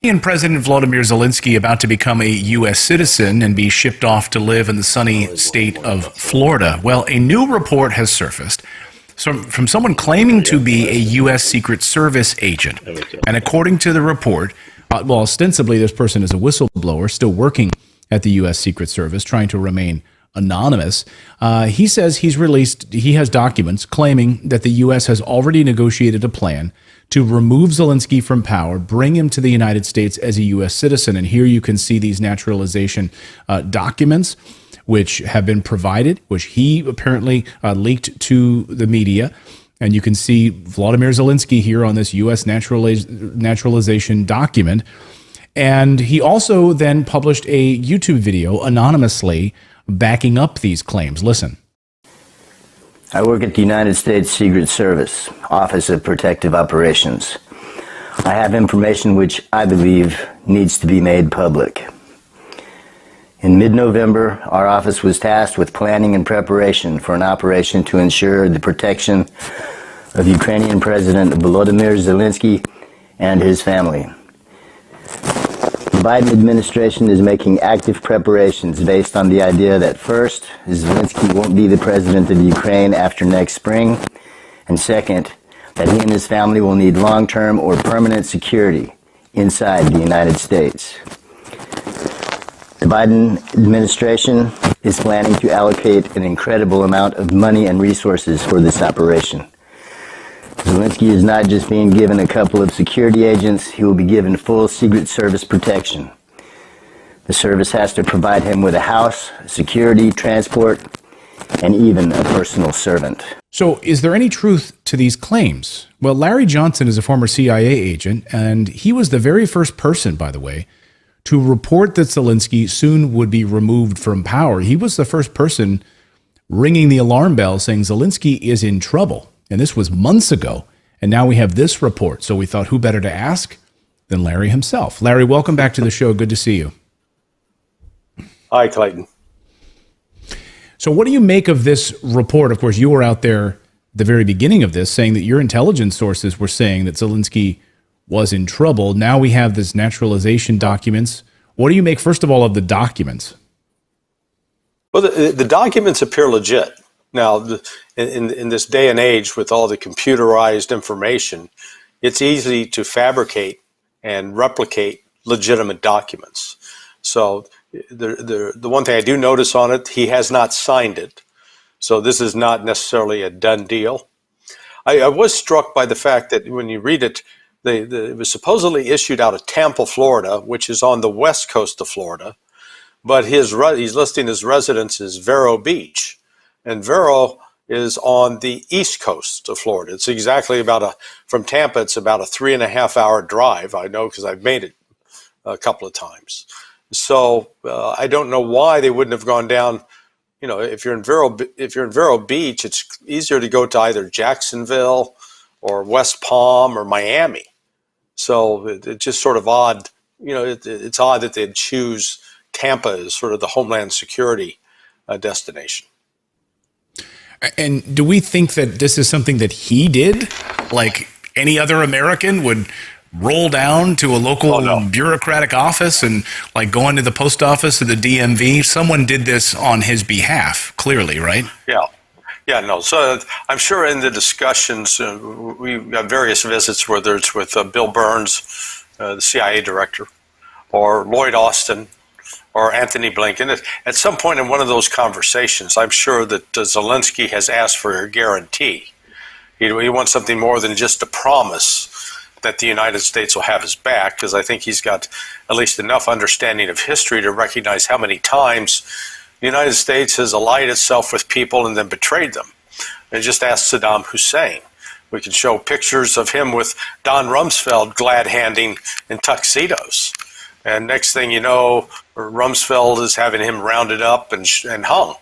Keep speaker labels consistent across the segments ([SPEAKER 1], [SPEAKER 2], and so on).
[SPEAKER 1] And President Volodymyr Zelensky about to become a U.S. citizen and be shipped off to live in the sunny state of Florida. Well, a new report has surfaced from someone claiming to be a U.S. Secret Service agent. And according to the report, well, ostensibly this person is a whistleblower still working at the U.S. Secret Service, trying to remain anonymous. He says he has documents claiming that the U.S. has already negotiated a plan to remove Zelensky from power, bring him to the United States as a U.S. citizen. And here you can see these naturalization documents, which have been provided, which he apparently leaked to the media. And you can see Volodymyr Zelensky here on this U.S. naturalization document. And he also then published a YouTube video anonymously backing up these claims. Listen.
[SPEAKER 2] I work at the United States Secret Service, Office of Protective Operations. I have information which I believe needs to be made public. In mid-November, our office was tasked with planning and preparation for an operation to ensure the protection of Ukrainian President Volodymyr Zelensky and his family. The Biden administration is making active preparations based on the idea that first, Zelensky won't be the president of Ukraine after next spring, and second, that he and his family will need long-term or permanent security inside the United States. The Biden administration is planning to allocate an incredible amount of money and resources for this operation. Zelensky is not just being given a couple of security agents, he will be given full Secret Service protection. The service has to provide him with a house, security, transport, and even a personal servant.
[SPEAKER 1] So is there any truth to these claims? Well, Larry Johnson is a former CIA agent, and he was the very first person, by the way, to report that Zelensky soon would be removed from power. He was the first person ringing the alarm bell saying Zelensky is in trouble. And this was months ago. And now we have this report. So we thought, who better to ask than Larry himself? Larry, welcome back to the show. Good to see you.
[SPEAKER 3] Hi, Clayton.
[SPEAKER 1] So what do you make of this report? Of course, you were out there at the very beginning of this saying that your intelligence sources were saying that Zelensky was in trouble. Now we have this naturalization documents. What do you make, first of all, of the documents?
[SPEAKER 3] Well, the documents appear legit. Now, in this day and age with all the computerized information, it's easy to fabricate and replicate legitimate documents. So the one thing I do notice on it, he has not signed it. So this is not necessarily a done deal. I was struck by the fact that when you read it, it was supposedly issued out of Tampa, Florida, which is on the west coast of Florida, but he's listing his residence as Vero Beach. And Vero is on the east coast of Florida. It's exactly from Tampa, it's about a 3.5-hour drive. I know because I've made it a couple of times. So I don't know why they wouldn't have gone down. You know, if you're in Vero Beach, it's easier to go to either Jacksonville or West Palm or Miami. So it's just sort of odd. You know, it's odd that they'd choose Tampa as sort of the Homeland Security destination.
[SPEAKER 1] And do we think that this is something that he did? Like any other American would roll down to a local bureaucratic office and like go into the post office or the DMV? Someone did this on his behalf, clearly, right? Yeah.
[SPEAKER 3] Yeah, no. So I'm sure in the discussions, we got various visits, whether it's with Bill Burns, the CIA director, or Lloyd Austin, or Anthony Blinken. At some point in one of those conversations, I'm sure that Zelensky has asked for a guarantee. He wants something more than just a promise that the United States will have his back, because I think he's got at least enough understanding of history to recognize how many times the United States has allied itself with people and then betrayed them. And just ask Saddam Hussein. We can show pictures of him with Don Rumsfeld glad-handing in tuxedos. And next thing you know, Rumsfeld is having him rounded up and hung.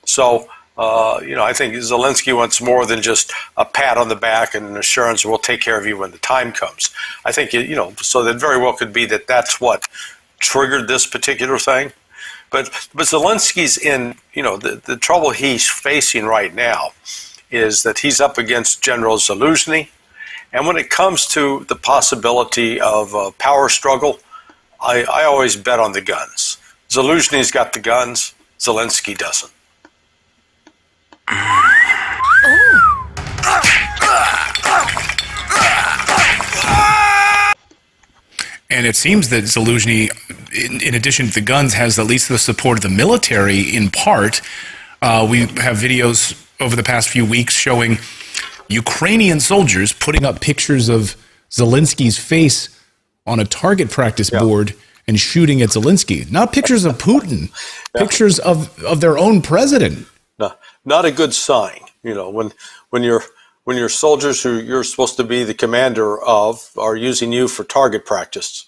[SPEAKER 3] So, you know, I think Zelensky wants more than just a pat on the back and an assurance, we'll take care of you when the time comes. I think, you know, so that very well could be that that's what triggered this particular thing. But Zelensky's in, you know, the trouble he's facing right now is that he's up against General Zaluzny And when it comes to the possibility of a power struggle, I always bet on the guns. Zaluzhny's got the guns. Zelensky doesn't.
[SPEAKER 1] And it seems that Zaluzhny, in addition to the guns, has at least the support of the military in part. We have videos over the past few weeks showing Ukrainian soldiers putting up pictures of Zelensky's face on a target practice board and shooting at Zelensky. Not pictures of Putin, pictures of their own president.
[SPEAKER 3] No, not a good sign. You know, when your soldiers who you're supposed to be the commander of are using you for target practice,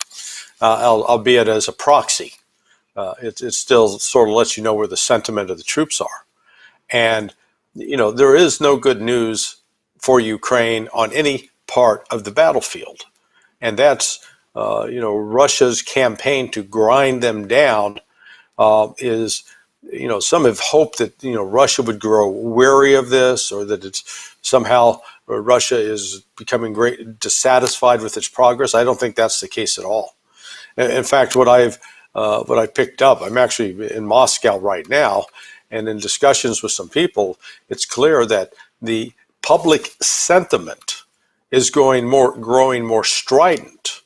[SPEAKER 3] albeit as a proxy, it still sort of lets you know where the sentiment of the troops are. And, you know, there is no good news for Ukraine on any part of the battlefield. And that's, you know, Russia's campaign to grind them down is, you know, some have hoped that, you know, Russia would grow weary of this, or that it's somehow Russia is becoming dissatisfied with its progress. I don't think that's the case at all. In fact, what I've picked up, I'm actually in Moscow right now, and in discussions with some people, it's clear that the public sentiment is growing more strident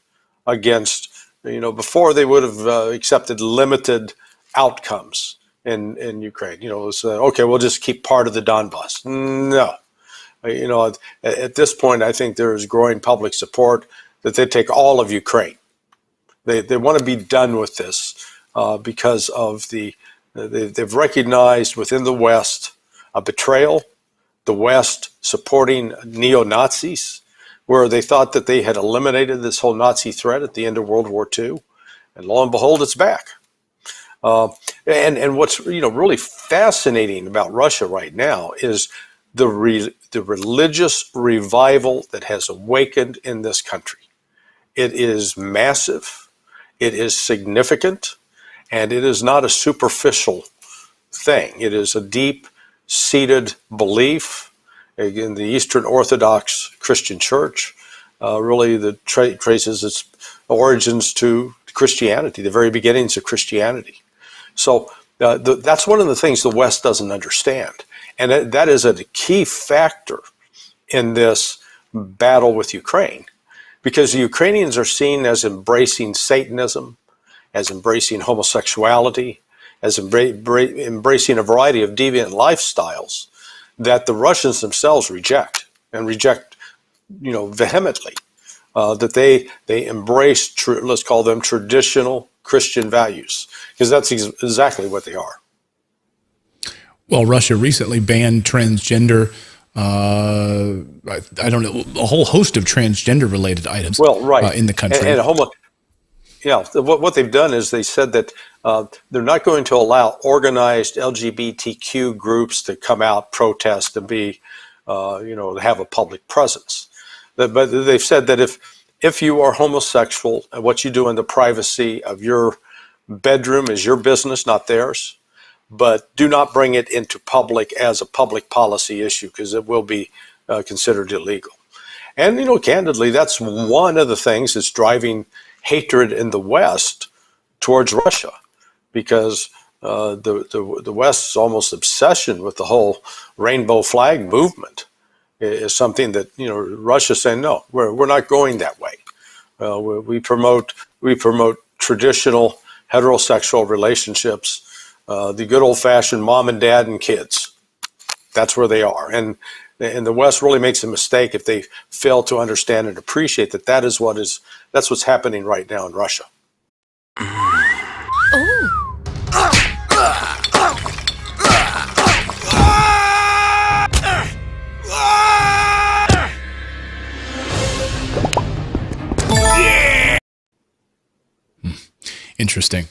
[SPEAKER 3] against, you know, before they would have accepted limited outcomes in Ukraine. You know, it was, okay, we'll just keep part of the Donbass. No. You know, at this point, I think there is growing public support that they take all of Ukraine. They want to be done with this because of they've recognized within the West a betrayal, the West supporting neo-Nazis, where they thought that they had eliminated this whole Nazi threat at the end of World War II, and lo and behold, it's back. And what's, you know, really fascinating about Russia right now is the religious revival that has awakened in this country. It is massive, it is significant, and it is not a superficial thing. It is a deep-seated belief in the Eastern Orthodox Christian Church, really that traces its origins to Christianity, the very beginnings of Christianity. So that's one of the things the West doesn't understand. And that is a key factor in this battle with Ukraine, because the Ukrainians are seen as embracing Satanism, as embracing homosexuality, as embracing a variety of deviant lifestyles that the Russians themselves reject, and reject, you know, vehemently. That they embrace, let's call them traditional Christian values, because that's exactly what they are.
[SPEAKER 1] Well, Russia recently banned transgender, I don't know, a whole host of transgender-related items in the country.
[SPEAKER 3] What they've done is they said that they're not going to allow organized LGBTQ groups to come out, protest, and be, you know, have a public presence. But they've said that if you are homosexual, and what you do in the privacy of your bedroom is your business, not theirs, but do not bring it into public as a public policy issue, because it will be considered illegal. And, you know, candidly, that's one of the things that's driving hatred in the West towards Russia, because the West's almost obsession with the whole rainbow flag movement is something that, you know, Russia's saying, no, we're not going that way. We promote traditional heterosexual relationships, the good old-fashioned mom and dad and kids. That's where they are. And the West really makes a mistake if they fail to understand and appreciate that that's what's happening right now in Russia.
[SPEAKER 1] Interesting.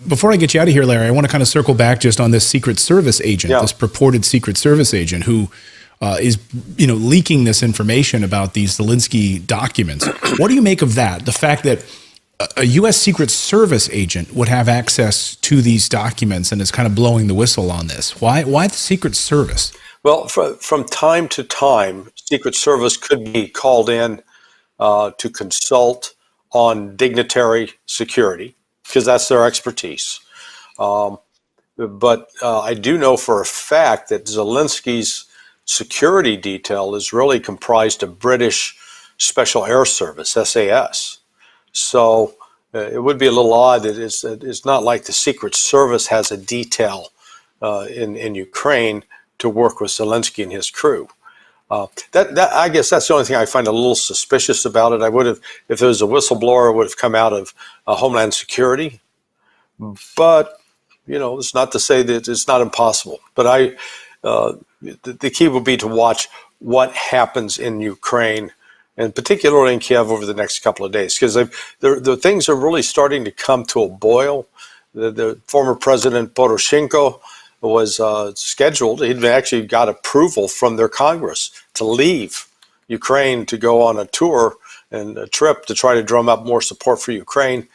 [SPEAKER 1] Before I get you out of here, Larry, I want to kind of circle back just on this Secret Service agent, this purported Secret Service agent who is, you know, leaking this information about these Zelensky documents. What do you make of that? The fact that a U.S. Secret Service agent would have access to these documents and is kind of blowing the whistle on this. Why the Secret Service?
[SPEAKER 3] Well, from time to time, Secret Service could be called in to consult on dignitary security, because that's their expertise. But I do know for a fact that Zelensky's security detail is really comprised of British Special Air Service, SAS. So it would be a little odd that it's not like the Secret Service has a detail in Ukraine to work with Zelensky and his crew. I guess that's the only thing I find a little suspicious about it. I would have, if there was a whistleblower, it would have come out of Homeland Security. But it's not to say that it's not impossible. But the key will be to watch what happens in Ukraine, and particularly in Kiev, over the next couple of days, because the things are really starting to come to a boil. The former President Poroshenko was scheduled. He'd actually got approval from their Congress to leave Ukraine to go on a tour and a trip to try to drum up more support for Ukraine.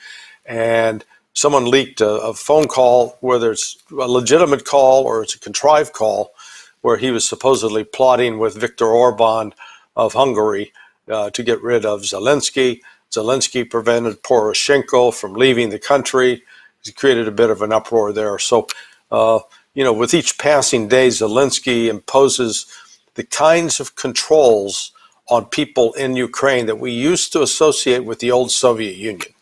[SPEAKER 3] And someone leaked a phone call, whether it's a legitimate call or it's a contrived call, where he was supposedly plotting with Viktor Orban of Hungary to get rid of Zelensky. Zelensky prevented Poroshenko from leaving the country. He created a bit of an uproar there. So, with each passing day, Zelensky imposes the kinds of controls on people in Ukraine that we used to associate with the old Soviet Union.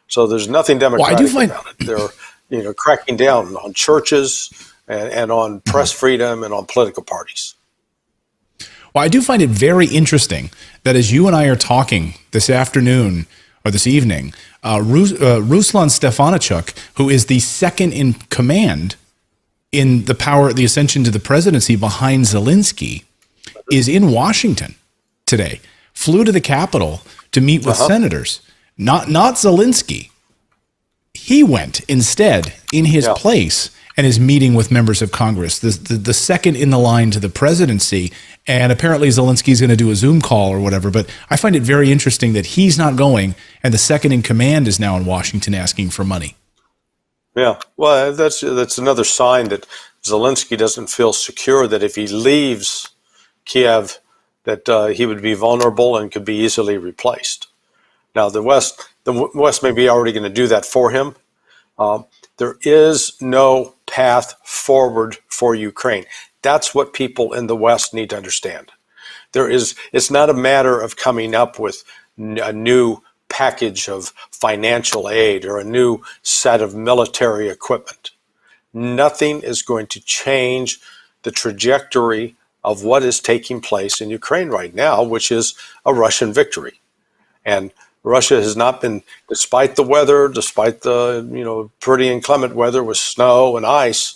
[SPEAKER 3] So there's nothing democratic about it. They're cracking down on churches and on press freedom and on political parties.
[SPEAKER 1] Well, I do find it very interesting that as you and I are talking this afternoon or this evening, Ruslan Stefanachuk, who is the second in command in the ascension to the presidency behind Zelensky, is in Washington today, flew to the Capitol to meet with senators, not Zelensky. He went instead in his place and is meeting with members of Congress, the second in the line to the presidency. And apparently Zelensky's going to do a Zoom call or whatever. But I find it very interesting that he's not going, and the second in command is now in Washington asking for money.
[SPEAKER 3] Yeah, well, that's another sign that Zelensky doesn't feel secure that if he leaves Kiev, that he would be vulnerable and could be easily replaced. Now, the West may be already going to do that for him. There is no path forward for Ukraine. That's what people in the West need to understand. It's not a matter of coming up with a new package of financial aid or a new set of military equipment. Nothing is going to change the trajectory of what is taking place in Ukraine right now, which is a Russian victory. And Russia has not been, despite the weather, despite the pretty inclement weather with snow and ice,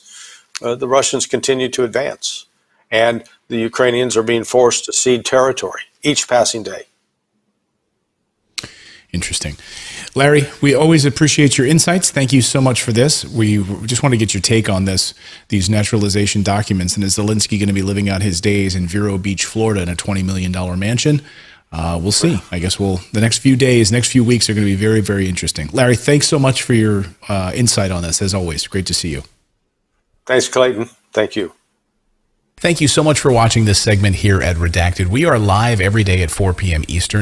[SPEAKER 3] the Russians continue to advance. And the Ukrainians are being forced to cede territory each passing day.
[SPEAKER 1] Interesting. Larry, we always appreciate your insights. Thank you so much for this. We just want to get your take on these naturalization documents. And is Zelensky going to be living out his days in Vero Beach, Florida in a $20 million mansion? We'll see. I guess the next few days, next few weeks are going to be very, very interesting. Larry, thanks so much for your insight on this. As always, great to see you.
[SPEAKER 3] Thanks, Clayton. Thank you.
[SPEAKER 1] Thank you so much for watching this segment here at Redacted. We are live every day at 4 p.m. Eastern.